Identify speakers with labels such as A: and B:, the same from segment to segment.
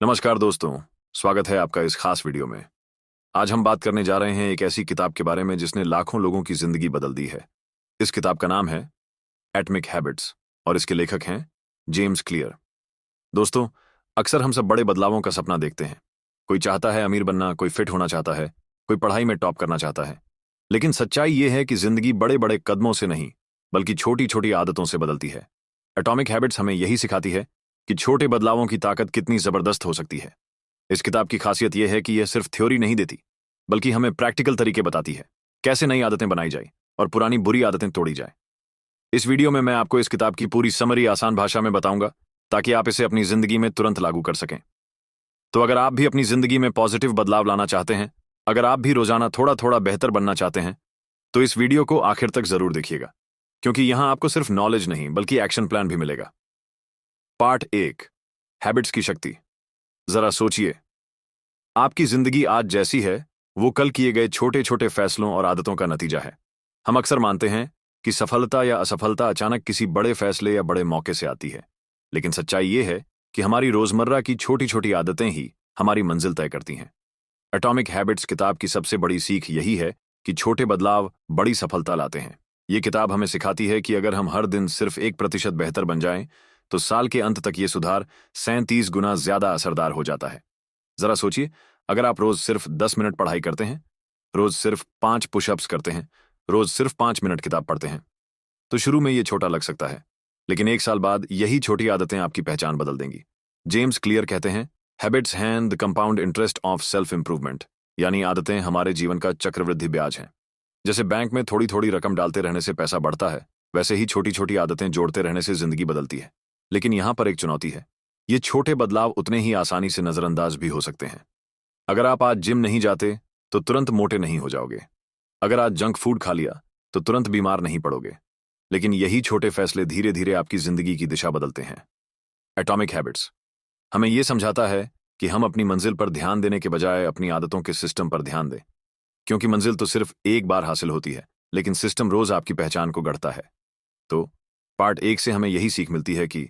A: नमस्कार दोस्तों, स्वागत है आपका इस खास वीडियो में। आज हम बात करने जा रहे हैं एक ऐसी किताब के बारे में जिसने लाखों लोगों की जिंदगी बदल दी है। इस किताब का नाम है एटॉमिक हैबिट्स और इसके लेखक हैं जेम्स क्लियर। दोस्तों, अक्सर हम सब बड़े बदलावों का सपना देखते हैं। कोई चाहता है अमीर बनना, कोई फिट होना चाहता है, कोई पढ़ाई में टॉप करना चाहता है। लेकिन सच्चाई ये है कि जिंदगी बड़े बड़े कदमों से नहीं, बल्कि छोटी छोटी आदतों से बदलती है। एटॉमिक हैबिट्स हमें यही सिखाती है कि छोटे बदलावों की ताकत कितनी जबरदस्त हो सकती है। इस किताब की खासियत यह है कि यह सिर्फ थ्योरी नहीं देती, बल्कि हमें प्रैक्टिकल तरीके बताती है कैसे नई आदतें बनाई जाए और पुरानी बुरी आदतें तोड़ी जाए। इस वीडियो में मैं आपको इस किताब की पूरी समरी आसान भाषा में बताऊंगा ताकि आप इसे अपनी जिंदगी में तुरंत लागू कर सकें। तो अगर आप भी अपनी जिंदगी में पॉजिटिव बदलाव लाना चाहते हैं, अगर आप भी रोजाना थोड़ा थोड़ा बेहतर बनना चाहते हैं, तो इस वीडियो को आखिर तक जरूर देखिएगा, क्योंकि यहां आपको सिर्फ नॉलेज नहीं बल्कि एक्शन प्लान भी मिलेगा। पार्ट 1, हैबिट्स की शक्ति। जरा सोचिए, आपकी जिंदगी आज जैसी है वो कल किए गए छोटे छोटे फैसलों और आदतों का नतीजा है। हम अक्सर मानते हैं कि सफलता या असफलता अचानक किसी बड़े फैसले या बड़े मौके से आती है, लेकिन सच्चाई ये है कि हमारी रोजमर्रा की छोटी छोटी आदतें ही हमारी मंजिल तय करती हैं। एटॉमिक हैबिट्स किताब की सबसे बड़ी सीख यही है कि छोटे बदलाव बड़ी सफलता लाते हैं। ये किताब हमें सिखाती है कि अगर हम हर दिन सिर्फ 1% बेहतर बन जाएं, तो साल के अंत तक ये सुधार 37 गुना ज्यादा असरदार हो जाता है। जरा सोचिए, अगर आप रोज सिर्फ 10 मिनट पढ़ाई करते हैं, रोज सिर्फ 5 पुशअप्स करते हैं, रोज सिर्फ 5 मिनट किताब पढ़ते हैं, तो शुरू में ये छोटा लग सकता है, लेकिन 1 साल बाद यही छोटी आदतें आपकी पहचान बदल देंगी। जेम्स क्लियर कहते हैं, habits hand the compound interest of self improvement, यानी आदतें हमारे जीवन का चक्रवृद्धि ब्याज हैं। जैसे बैंक में थोड़ी थोड़ी रकम डालते रहने से पैसा बढ़ता है, वैसे ही छोटी छोटी आदतें जोड़ते रहने से जिंदगी बदलती है। लेकिन यहां पर एक चुनौती है, ये छोटे बदलाव उतने ही आसानी से नजरअंदाज भी हो सकते हैं। अगर आप आज जिम नहीं जाते तो तुरंत मोटे नहीं हो जाओगे। अगर आज जंक फूड खा लिया तो तुरंत बीमार नहीं पड़ोगे। लेकिन यही छोटे फैसले धीरे धीरे आपकी जिंदगी की दिशा बदलते हैं। एटॉमिक हैबिट्स हमें यह समझाता है कि हम अपनी मंजिल पर ध्यान देने के बजाय अपनी आदतों के सिस्टम पर ध्यान दें, क्योंकि मंजिल तो सिर्फ एक बार हासिल होती है, लेकिन सिस्टम रोज आपकी पहचान को गढ़ता है। तो पार्ट 1 से हमें यही सीख मिलती है कि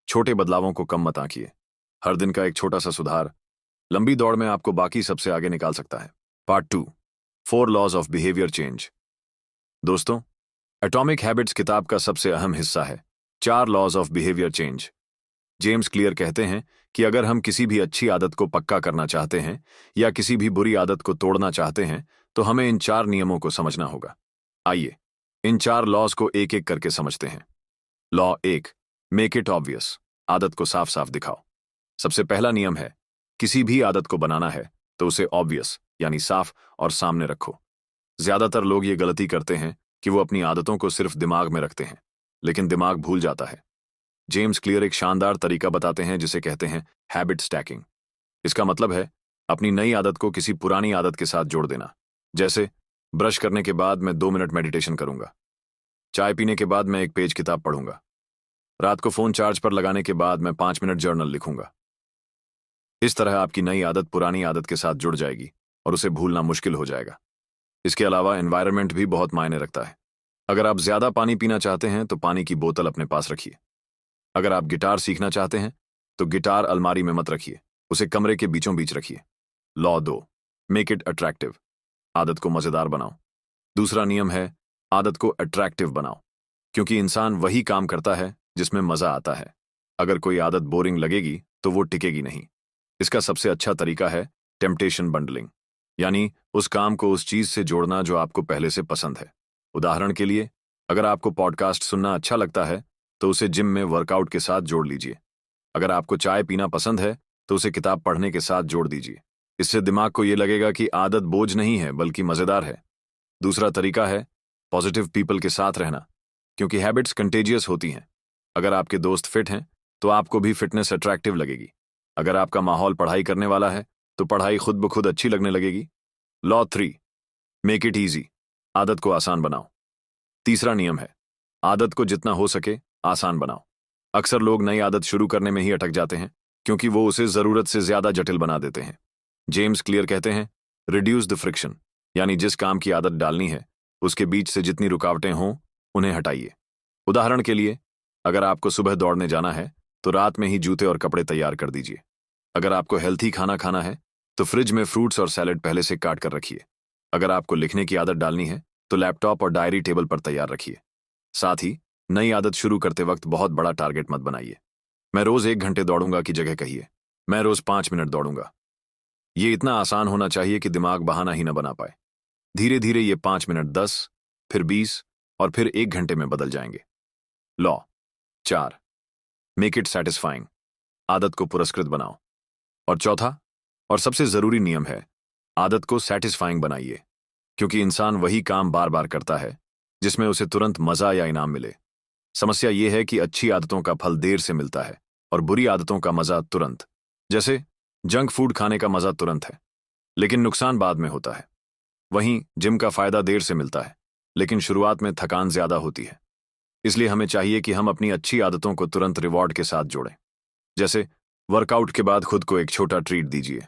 A: छोटे बदलावों को कम मत आंकिए। हर दिन का एक छोटा सा सुधार लंबी दौड़ में आपको बाकी सबसे आगे निकाल सकता है। Part 2, 4 laws of behaviour change. दोस्तों, एटॉमिक हैबिट्स किताब का सबसे अहम हिस्सा है 4 laws of behaviour change. James Clear कहते हैं कि अगर हम किसी भी अच्छी आदत को पक्का करना चाहते हैं या किसी भी बुरी आदत को तोड़ना चाहते हैं, तो हमें इन 4 नियमों को समझना होगा। आइए इन 4 लॉज को एक एक करके समझते हैं। लॉ 1, मेक इट ऑब्वियस, आदत को साफ साफ दिखाओ। सबसे पहला नियम है, किसी भी आदत को बनाना है तो उसे ऑब्वियस यानी साफ और सामने रखो। ज्यादातर लोग ये गलती करते हैं कि वो अपनी आदतों को सिर्फ दिमाग में रखते हैं, लेकिन दिमाग भूल जाता है। जेम्स क्लियर एक शानदार तरीका बताते हैं जिसे कहते हैं हैबिट स्टैकिंग। इसका मतलब है अपनी नई आदत को किसी पुरानी आदत के साथ जोड़ देना। जैसे ब्रश करने के बाद मैं 2 मिनट मेडिटेशन करूंगा, चाय पीने के बाद मैं 1 पेज किताब पढ़ूंगा, रात को फोन चार्ज पर लगाने के बाद मैं 5 मिनट जर्नल लिखूंगा। इस तरह आपकी नई आदत पुरानी आदत के साथ जुड़ जाएगी और उसे भूलना मुश्किल हो जाएगा। इसके अलावा एनवायरनमेंट भी बहुत मायने रखता है। अगर आप ज्यादा पानी पीना चाहते हैं तो पानी की बोतल अपने पास रखिए। अगर आप गिटार सीखना चाहते हैं तो गिटार अलमारी में मत रखिए, उसे कमरे के बीचों बीच रखिए। लॉ 2, मेक इट अट्रैक्टिव, आदत को मजेदार बनाओ। दूसरा नियम है आदत को अट्रैक्टिव बनाओ, क्योंकि इंसान वही काम करता है जिसमें मजा आता है। अगर कोई आदत बोरिंग लगेगी तो वो टिकेगी नहीं। इसका सबसे अच्छा तरीका है टेम्पटेशन बंडलिंग, यानी उस काम को उस चीज से जोड़ना जो आपको पहले से पसंद है। उदाहरण के लिए, अगर आपको पॉडकास्ट सुनना अच्छा लगता है तो उसे जिम में वर्कआउट के साथ जोड़ लीजिए। अगर आपको चाय पीना पसंद है तो उसे किताब पढ़ने के साथ जोड़ दीजिए। इससे दिमाग को यह लगेगा कि आदत बोझ नहीं है बल्कि मजेदार है। दूसरा तरीका है पॉजिटिव पीपल के साथ रहना, क्योंकि हैबिट्स कंटेजियस होती हैं। अगर आपके दोस्त फिट हैं तो आपको भी फिटनेस अट्रैक्टिव लगेगी। अगर आपका माहौल पढ़ाई करने वाला है तो पढ़ाई खुद ब खुद अच्छी लगने लगेगी। लॉ 3, मेक इट ईजी, आदत को आसान बनाओ। तीसरा नियम है आदत को जितना हो सके आसान बनाओ। अक्सर लोग नई आदत शुरू करने में ही अटक जाते हैं क्योंकि वो उसे जरूरत से ज्यादा जटिल बना देते हैं। जेम्स क्लियर कहते हैं रिड्यूस द फ्रिक्शन, यानी जिस काम की आदत डालनी है उसके बीच से जितनी रुकावटें हों उन्हें हटाइए। उदाहरण के लिए, अगर आपको सुबह दौड़ने जाना है तो रात में ही जूते और कपड़े तैयार कर दीजिए। अगर आपको हेल्थी खाना खाना है तो फ्रिज में फ्रूट्स और सैलेड पहले से काट कर रखिए। अगर आपको लिखने की आदत डालनी है तो लैपटॉप और डायरी टेबल पर तैयार रखिए। साथ ही नई आदत शुरू करते वक्त बहुत बड़ा टारगेट मत बनाइए। मैं रोज 1 घंटे दौड़ूंगा की जगह कहिए मैं रोज 5 मिनट दौड़ूंगा। ये इतना आसान होना चाहिए कि दिमाग बहाना ही न बना पाए। धीरे धीरे ये 5 मिनट 10, फिर 20 और फिर 1 घंटे में बदल जाएंगे। लॉ 4, मेक इट सेटिस्फाइंग, आदत को पुरस्कृत बनाओ। और चौथा और सबसे जरूरी नियम है, आदत को सेटिस्फाइंग बनाइए, क्योंकि इंसान वही काम बार बार करता है जिसमें उसे तुरंत मजा या इनाम मिले। समस्या यह है कि अच्छी आदतों का फल देर से मिलता है और बुरी आदतों का मजा तुरंत। जैसे जंक फूड खाने का मजा तुरंत है लेकिन नुकसान बाद में होता है। वहीं जिम का फायदा देर से मिलता है लेकिन शुरुआत में थकान ज्यादा होती है। इसलिए हमें चाहिए कि हम अपनी अच्छी आदतों को तुरंत रिवॉर्ड के साथ जोड़ें। जैसे वर्कआउट के बाद खुद को एक छोटा ट्रीट दीजिए,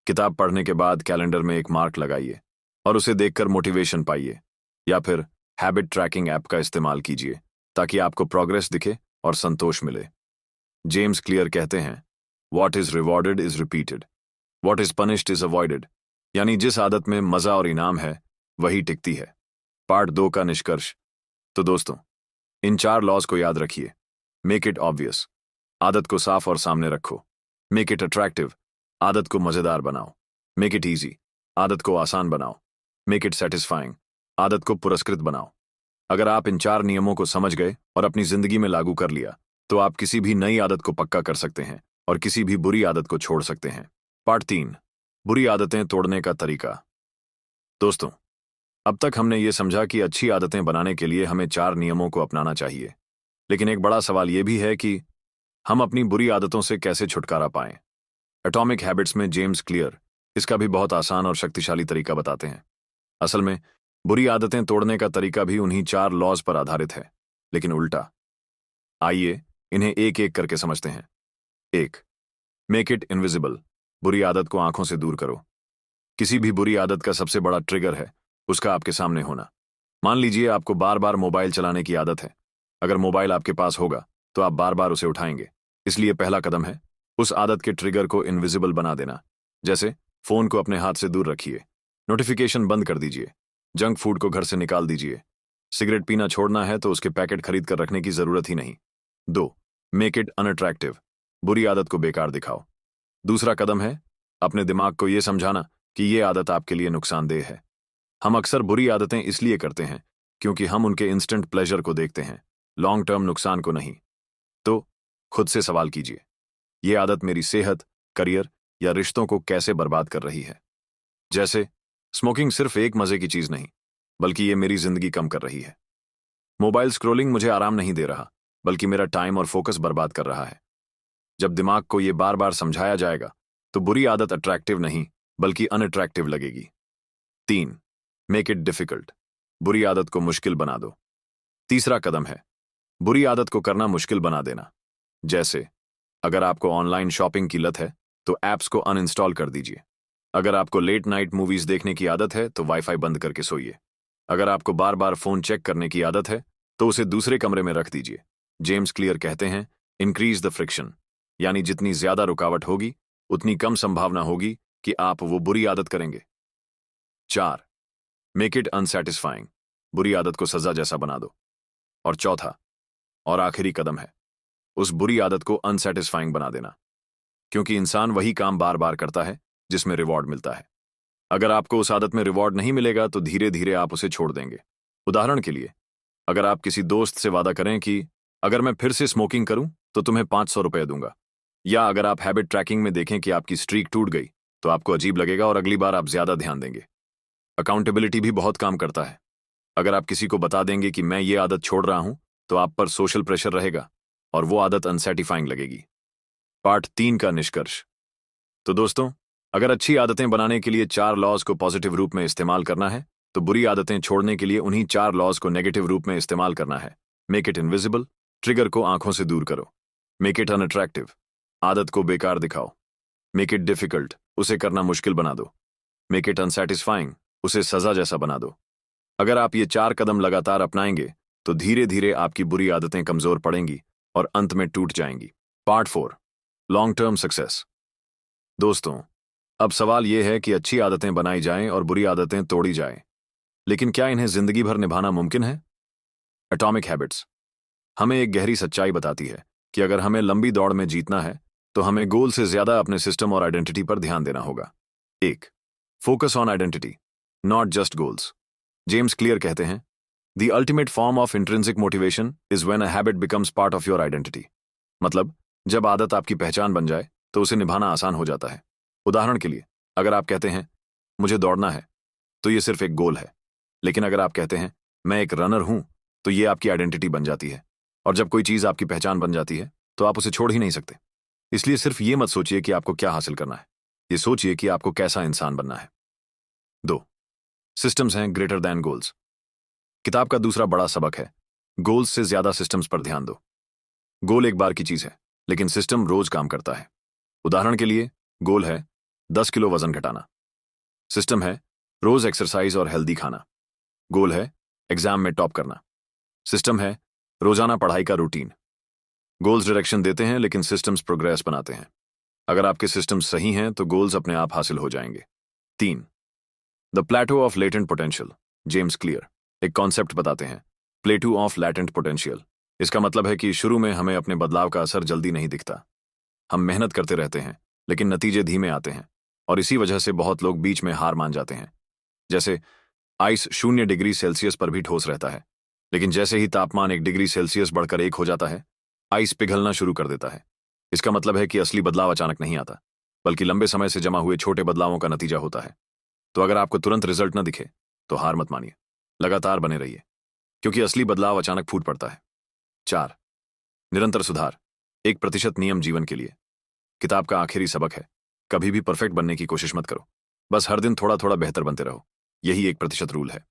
A: किताब पढ़ने के बाद कैलेंडर में एक मार्क लगाइए और उसे देखकर मोटिवेशन पाइए, या फिर हैबिट ट्रैकिंग ऐप का इस्तेमाल कीजिए ताकि आपको प्रोग्रेस दिखे और संतोष मिले। जेम्स क्लियर कहते हैं, what is rewarded is repeated, what is punished is avoided. यानी जिस आदत में मजा और इनाम है वही टिकती है। पार्ट 2 का निष्कर्ष। तो दोस्तों, इन 4 लॉज को याद रखिए। मेक इट ऑब्वियस, आदत को साफ और सामने रखो। मेक इट अट्रैक्टिव, आदत को मजेदार बनाओ। मेक इट ईजी, आदत को आसान बनाओ। मेक इट सेटिस्फाइंग, आदत को पुरस्कृत बनाओ। अगर आप इन 4 नियमों को समझ गए और अपनी जिंदगी में लागू कर लिया तो आप किसी भी नई आदत को पक्का कर सकते हैं और किसी भी बुरी आदत को छोड़ सकते हैं। पार्ट 3, बुरी आदतें तोड़ने का तरीका। दोस्तों, अब तक हमने ये समझा कि अच्छी आदतें बनाने के लिए हमें 4 नियमों को अपनाना चाहिए, लेकिन एक बड़ा सवाल यह भी है कि हम अपनी बुरी आदतों से कैसे छुटकारा पाएं। एटॉमिक हैबिट्स में जेम्स क्लियर इसका भी बहुत आसान और शक्तिशाली तरीका बताते हैं। असल में बुरी आदतें तोड़ने का तरीका भी उन्हीं 4 लॉज पर आधारित है, लेकिन उल्टा। आइए इन्हें एक एक करके समझते हैं। 1, मेक इट इनविजिबल, बुरी आदत को आंखों से दूर करो। किसी भी बुरी आदत का सबसे बड़ा ट्रिगर है उसका आपके सामने होना। मान लीजिए आपको बार बार मोबाइल चलाने की आदत है। अगर मोबाइल आपके पास होगा तो आप बार बार उसे उठाएंगे। इसलिए पहला कदम है उस आदत के ट्रिगर को इनविजिबल बना देना। जैसे फोन को अपने हाथ से दूर रखिए, नोटिफिकेशन बंद कर दीजिए, जंक फूड को घर से निकाल दीजिए। सिगरेट पीना छोड़ना है तो उसके पैकेट खरीद कर रखने की जरूरत ही नहीं। 2, मेक इट अनअट्रैक्टिव, बुरी आदत को बेकार दिखाओ। दूसरा कदम है अपने दिमाग को यह समझाना कि यह आदत आपके लिए नुकसानदेह है। हम अक्सर बुरी आदतें इसलिए करते हैं क्योंकि हम उनके इंस्टेंट प्लेजर को देखते हैं, लॉन्ग टर्म नुकसान को नहीं। तो खुद से सवाल कीजिए, यह आदत मेरी सेहत, करियर या रिश्तों को कैसे बर्बाद कर रही है। जैसे स्मोकिंग सिर्फ एक मजे की चीज नहीं, बल्कि ये मेरी जिंदगी कम कर रही है। मोबाइल स्क्रोलिंग मुझे आराम नहीं दे रहा, बल्कि मेरा टाइम और फोकस बर्बाद कर रहा है। जब दिमाग को यह बार बार समझाया जाएगा तो बुरी आदत अट्रैक्टिव नहीं बल्कि अनअट्रैक्टिव लगेगी। 3, मेक इट डिफिकल्ट, बुरी आदत को मुश्किल बना दो। तीसरा कदम है बुरी आदत को करना मुश्किल बना देना। जैसे अगर आपको ऑनलाइन शॉपिंग की लत है तो ऐप्स को अनइंस्टॉल कर दीजिए। अगर आपको लेट नाइट मूवीज देखने की आदत है तो वाईफाई बंद करके सोइए। अगर आपको बार बार फोन चेक करने की आदत है तो उसे दूसरे कमरे में रख दीजिए। जेम्स क्लियर कहते हैं, इंक्रीज द फ्रिक्शन, यानी जितनी ज्यादा रुकावट होगी उतनी कम संभावना होगी कि आप वो बुरी आदत करेंगे। 4, मेक इट अनसेटिस्फाइंग, बुरी आदत को सजा जैसा बना दो। और चौथा और आखिरी कदम है उस बुरी आदत को अनसेटिस्फाइंग बना देना, क्योंकि इंसान वही काम बार बार करता है जिसमें रिवॉर्ड मिलता है। अगर आपको उस आदत में रिवॉर्ड नहीं मिलेगा तो धीरे धीरे आप उसे छोड़ देंगे। उदाहरण के लिए, अगर आप किसी दोस्त से वादा करें कि अगर मैं फिर से स्मोकिंग करूं तो तुम्हें 500 रुपए दूंगा, या अगर आप हैबिट ट्रैकिंग में देखें कि आपकी स्ट्रीक टूट गई तो आपको अजीब लगेगा और अगली बार आप ज्यादा ध्यान देंगे। अकाउंटेबिलिटी भी बहुत काम करता है। अगर आप किसी को बता देंगे कि मैं ये आदत छोड़ रहा हूं तो आप पर सोशल प्रेशर रहेगा और वो आदत अनसेटिफाइंग लगेगी। पार्ट 3 का निष्कर्ष। तो दोस्तों, अगर अच्छी आदतें बनाने के लिए 4 लॉज को पॉजिटिव रूप में इस्तेमाल करना है तो बुरी आदतें छोड़ने के लिए उन्हीं 4 लॉज को नेगेटिव रूप में इस्तेमाल करना है। मेक इट इनविजिबल, ट्रिगर को आंखों से दूर करो। मेक इट अनअट्रैक्टिव, आदत को बेकार दिखाओ। मेक इट डिफिकल्ट, उसे करना मुश्किल बना दो। मेक इट अनसेटिस्फाइंग, उसे सजा जैसा बना दो। अगर आप ये 4 कदम लगातार अपनाएंगे तो धीरे धीरे आपकी बुरी आदतें कमजोर पड़ेंगी और अंत में टूट जाएंगी। Part 4, long term success. दोस्तों, अब सवाल यह है कि अच्छी आदतें बनाई जाएं और बुरी आदतें तोड़ी जाएं, लेकिन क्या इन्हें जिंदगी भर निभाना मुमकिन है? एटॉमिक हैबिट्स हमें एक गहरी सच्चाई बताती है कि अगर हमें लंबी दौड़ में जीतना है तो हमें गोल से ज्यादा अपने सिस्टम और आइडेंटिटी पर ध्यान देना होगा। एक, focus on identity, not just goals. James Clear कहते हैं, the ultimate form of intrinsic motivation is when a habit becomes part of your identity. मतलब, जब आदत आपकी पहचान बन जाए तो उसे निभाना आसान हो जाता है। उदाहरण के लिए, अगर आप कहते हैं मुझे दौड़ना है, तो ये सिर्फ एक गोल है। लेकिन अगर आप कहते हैं मैं एक रनर हूं, तो ये आपकी आइडेंटिटी बन जाती है। और जब कोई चीज आपकी पहचान बन जाती है तो आप उसे छोड़ ही नहीं सकते। इसलिए सिर्फ ये मत सोचिए कि आपको क्या हासिल करना है, ये सोचिए कि आपको कैसा इंसान बनना है। दो, सिस्टम्स हैं ग्रेटर दैन गोल्स। किताब का दूसरा बड़ा सबक है, गोल्स से ज्यादा सिस्टम्स पर ध्यान दो। गोल एक बार की चीज है, लेकिन सिस्टम रोज काम करता है। उदाहरण के लिए, गोल है 10 किलो वजन घटाना, सिस्टम है रोज एक्सरसाइज और हेल्दी खाना। गोल है एग्जाम में टॉप करना, सिस्टम है रोजाना पढ़ाई का रूटीन। गोल्स डायरेक्शन देते हैं, लेकिन सिस्टम्स प्रोग्रेस बनाते हैं। अगर आपके सिस्टम्स सही हैं तो गोल्स अपने आप हासिल हो जाएंगे। तीन, the plateau of latent potential. James Clear एक कॉन्सेप्ट बताते हैं, प्लेटो ऑफ लैटेंट पोटेंशियल। इसका मतलब है कि शुरू में हमें अपने बदलाव का असर जल्दी नहीं दिखता। हम मेहनत करते रहते हैं, लेकिन नतीजे धीमे आते हैं, और इसी वजह से बहुत लोग बीच में हार मान जाते हैं। जैसे आइस 0 डिग्री सेल्सियस पर भी ठोस रहता है, लेकिन जैसे ही तापमान 1 डिग्री सेल्सियस बढ़कर 1 हो जाता है, आइस पिघलना शुरू कर देता है। इसका मतलब है कि असली बदलाव अचानक नहीं आता, बल्कि लंबे समय से जमा हुए छोटे बदलावों का नतीजा होता है। तो अगर आपको तुरंत रिजल्ट न दिखे तो हार मत मानिए, लगातार बने रहिए, क्योंकि असली बदलाव अचानक फूट पड़ता है। 4, निरंतर सुधार, 1% नियम जीवन के लिए। किताब का आखिरी सबक है, कभी भी परफेक्ट बनने की कोशिश मत करो, बस हर दिन थोड़ा थोड़ा बेहतर बनते रहो। यही 1% रूल है।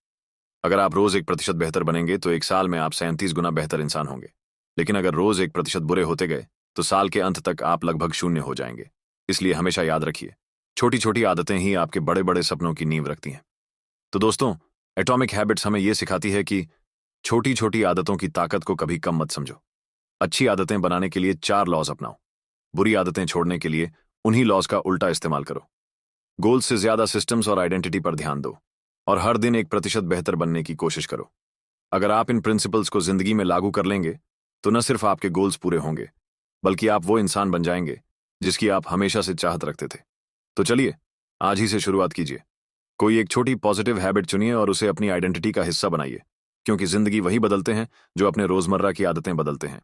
A: अगर आप रोज 1% बेहतर बनेंगे तो एक साल में आप 37 गुना बेहतर इंसान होंगे। लेकिन अगर रोज 1% बुरे होते गए तो साल के अंत तक आप लगभग 0 हो जाएंगे। इसलिए हमेशा याद रखिए, छोटी छोटी आदतें ही आपके बड़े बड़े सपनों की नींव रखती हैं। तो दोस्तों, एटॉमिक हैबिट्स हमें यह सिखाती है कि छोटी छोटी आदतों की ताकत को कभी कम मत समझो। अच्छी आदतें बनाने के लिए 4 लॉज अपनाओ, बुरी आदतें छोड़ने के लिए उन्हीं लॉज का उल्टा इस्तेमाल करो। गोल्स से ज्यादा सिस्टम्स और आइडेंटिटी पर ध्यान दो, और हर दिन 1% बेहतर बनने की कोशिश करो। अगर आप इन प्रिंसिपल्स को जिंदगी में लागू कर लेंगे तो न सिर्फ आपके गोल्स पूरे होंगे, बल्कि आप वो इंसान बन जाएंगे जिसकी आप हमेशा से चाहत रखते थे। तो चलिए, आज ही से शुरुआत कीजिए। कोई एक छोटी पॉजिटिव हैबिट चुनिए और उसे अपनी आइडेंटिटी का हिस्सा बनाइए, क्योंकि जिंदगी वही बदलते हैं जो अपने रोजमर्रा की आदतें बदलते हैं।